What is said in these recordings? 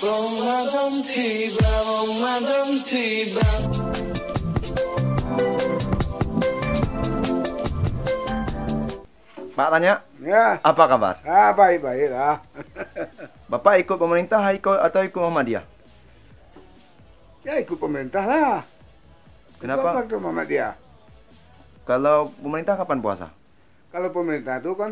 Ramadan tiba, Ramadan tiba. Pak tanya, Ya, apa kabar? baik-baik lah. Bapak ikut pemerintah atau ikut Muhammadiyah? Ya ikut pemerintah lah. Kenapa? Ikut apa Muhammadiyah? Kalau pemerintah kapan puasa? Kalau pemerintah itu kan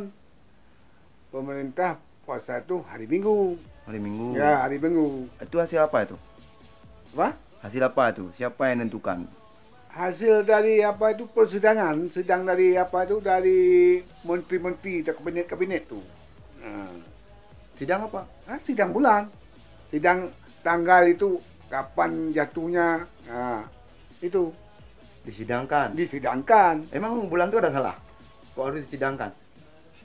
pemerintah puasa itu hari Minggu. Hari Minggu. Ya, hari Minggu. Itu hasil apa itu? Apa? Hasil apa itu? Siapa yang menentukan? Hasil dari apa itu persidangan, sidang dari apa itu dari menteri-menteri dan kabinet-kabinet tuh. Nah, Sidang apa? sidang bulan. Sidang tanggal itu kapan jatuhnya. Nah, itu Disidangkan. disidangkan. Emang bulan itu ada salah? Kok harus disidangkan?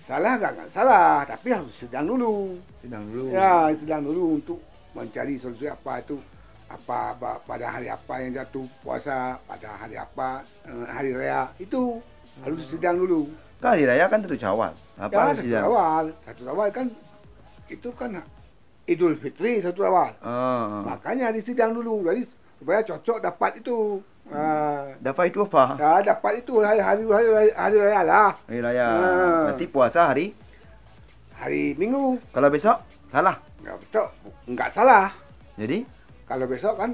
Salah nggak salah, tapi harus sidang dulu. Sidang dulu. Ya, sidang dulu untuk mencari solusi apa itu pada hari apa yang jatuh puasa, pada hari apa hari raya itu harus sidang dulu. Kan hari raya kan tentu Syawal. Apa Ya, harus sidang? satu awal kan itu kan Idul Fitri satu awal. Oh. Makanya disidang dulu, jadi supaya cocok dapat itu. Dapat itu apa? Ya, dapat itu hari raya lah, Hari raya. Berarti Ah. puasa hari. hari Minggu. Kalau besok salah. Nggak betul, nggak salah. Jadi Kalau besok kan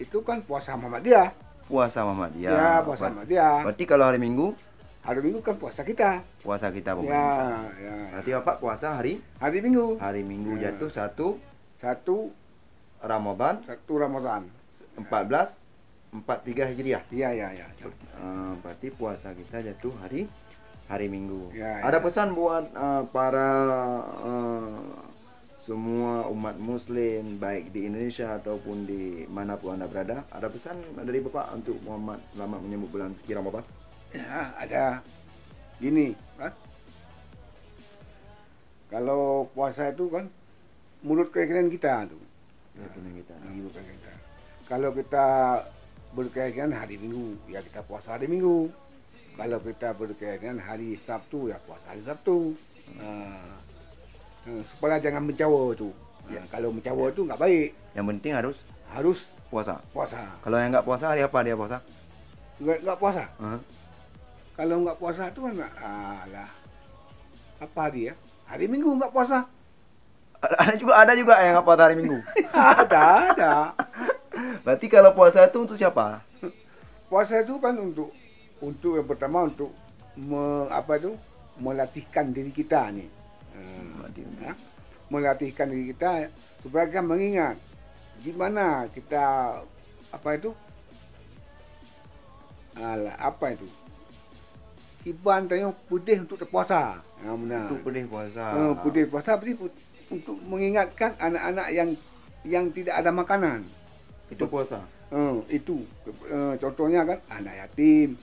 itu kan puasa Muhammadiyah. puasa Muhammadiyah. Ya, puasa Muhammadiyah. Berarti kalau hari Minggu Hari Minggu kan puasa kita. puasa kita Ya, pemerintah. ya. Berarti Bapak puasa hari Hari Minggu Ya. jatuh 1 satu Ramadan Ramadan. 1443 Hijriah. Iya, ya. Berarti puasa kita jatuh hari Minggu. Ya, Ada ya. pesan buat para semua umat Muslim baik di Indonesia ataupun di manapun Anda berada. Ada pesan dari Bapak untuk Muhammad selamat menyambut bulan suci Ramadan? Ya, ada gini, kan? Kalau puasa itu kan mulut keyakinan kita tuh. Keyakinan kita. Mulut keyakinan kita. Kalau kita berkeyakinan hari Minggu, ya kita puasa hari Minggu. Kalau kita berkeyakinan hari Sabtu, ya puasa hari Sabtu. Supaya jangan mencawa tu. Ya, kalau mencawa itu nggak baik. Yang penting Harus puasa. puasa. Kalau yang nggak puasa hari apa dia puasa? Nggak puasa. Hah? Kalau nggak puasa itu kan alah. Apa dia? Hari Minggu nggak puasa. Ada juga yang nggak puasa hari Minggu. ada. Berarti kalau puasa itu untuk siapa? Puasa itu kan untuk yang pertama untuk melatihkan diri kita nih. Ya, melatihkan diri kita supaya kita mengingat gimana kita Iban tanya putih untuk berpuasa. Benar. Untuk pedih puasa. Putih puasa berarti untuk mengingatkan anak-anak yang tidak ada makanan. Itu puasa. Itu contohnya kan anak yatim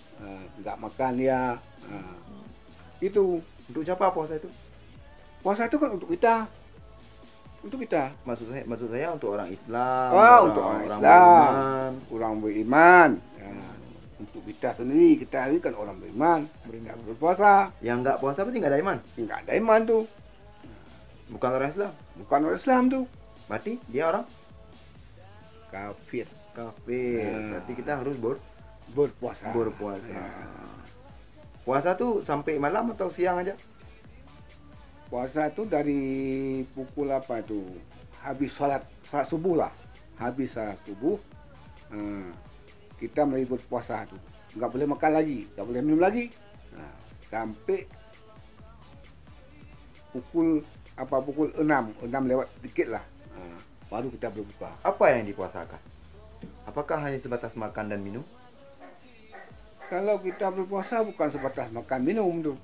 nggak makan dia. Itu Untuk siapa puasa itu? puasa itu kan untuk kita. Maksud saya untuk orang Islam. Untuk orang Islam, beriman. orang beriman. Ya, untuk kita sendiri, kita ini kan orang beriman, mereka berpuasa. Yang nggak puasa berarti nggak ada iman. Nggak ada iman tuh, Bukan orang Islam. bukan orang Islam tuh, Berarti dia orang kafir. kafir. Berarti kita harus Berpuasa. berpuasa. Ya. Puasa tuh sampai malam atau siang aja? Puasa itu dari pukul apa itu? Habis sholat subuh lah. Habis sholat subuh, kita mulai berpuasa tuh. Nggak boleh makan lagi, nggak boleh minum lagi. Sampai pukul 6 lewat dikit lah. Baru kita berbuka. Apa yang dipuasakan? Apakah hanya sebatas makan dan minum? Kalau kita berpuasa bukan sebatas makan minum tuh.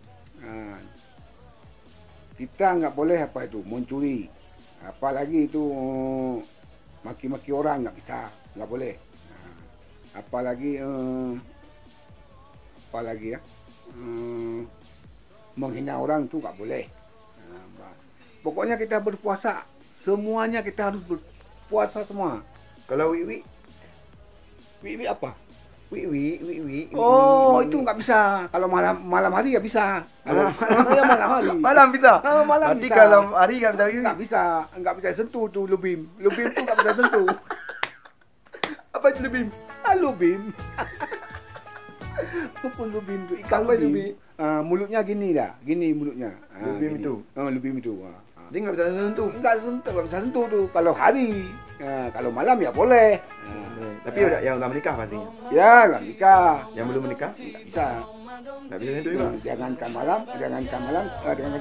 Kita nggak boleh mencuri. Apalagi itu maki-maki orang nggak boleh. Apalagi ya menghina orang itu nggak boleh. Pokoknya kita berpuasa, semuanya kita harus berpuasa semua. Kalau wiwi Wiwi apa? wi. Oh, itu nggak bisa. Kalau malam hari ya bisa. Kalau malam hari. Malam bisa. Malam Berarti bisa. kalau hari nggak bisa wi. Nggak bisa sentuh tuh lubim. Lubim tuh nggak bisa sentuh. Apa itu lebih? Lubim. Pupun lubim tu ikan Apa lubim. lubim? Mulutnya gini dah, gini mulutnya. Lubim gini. itu? Lubim itu. Dia nggak bisa sentuh. Nggak bisa sentuh tuh. Kalau hari, kalau malam ya boleh. Tapi udah yang udah menikah pastinya. Ya nggak nikah, Yang belum menikah nggak bisa. nggak bisa sentuh juga. Jangankan malam, jangankan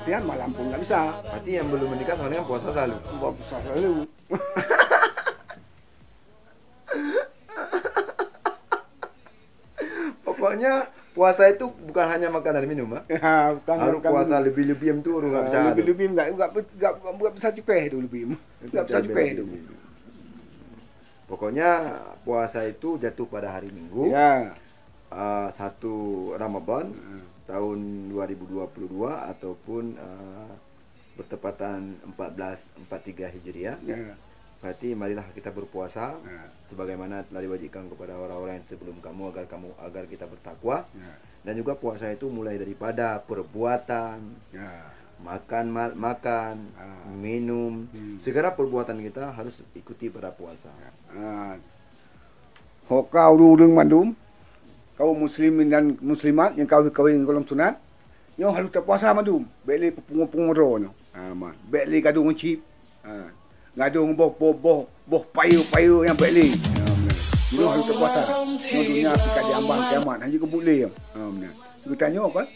siang, malam pun nggak bisa. Berarti yang belum menikah sama dengan puasa selalu. Bisa selalu. Pokoknya puasa itu bukan hanya makan dan minum, Pak. Ya, bukan, Harus puasa lebih-lebih itu nggak bisa. lebih nggak bisa cukai itu lebih. Nggak bisa cukai itu. Pokoknya puasa itu jatuh pada hari Minggu. Ya. 1 Ramadan tahun 2022 ataupun bertepatan 1443 Hijriah. Ya. Berarti marilah kita berpuasa Ya. sebagaimana telah diwajibkan kepada orang-orang yang sebelum kamu agar kita bertakwa. Ya. Dan juga puasa itu mulai daripada perbuatan, Ya. makan, minum, segala perbuatan kita harus ikuti pada puasa. Kau durung mandum, kau muslimin dan muslimat yang kau kahwin kolom sunat, yang harus terpuasa mandum. Beli punggung-punggung no. Beli gadung cip. Gadung boh payu yang beli. Itu harus terpuasa. No dunia kita diambang kiamat hanya ke boleh. Kita tanya kan?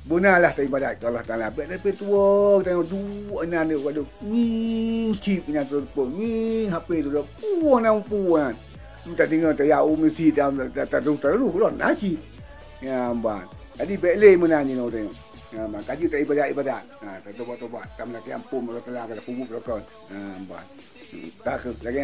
Bunalah ibadat Allah Taala. Beli tua tengok dua nan dia gadung. Ni cip nya tu ni HP tu puan. Minta tinggal tak ya mesti dalam terlalu lon nasi. Ya ban. Jadi beli menanyi no tengok. Ya ban kaji tak ibadat. Tobat. Tam nak ampun Allah Taala kada kubur rokon. Ban. Tak lagi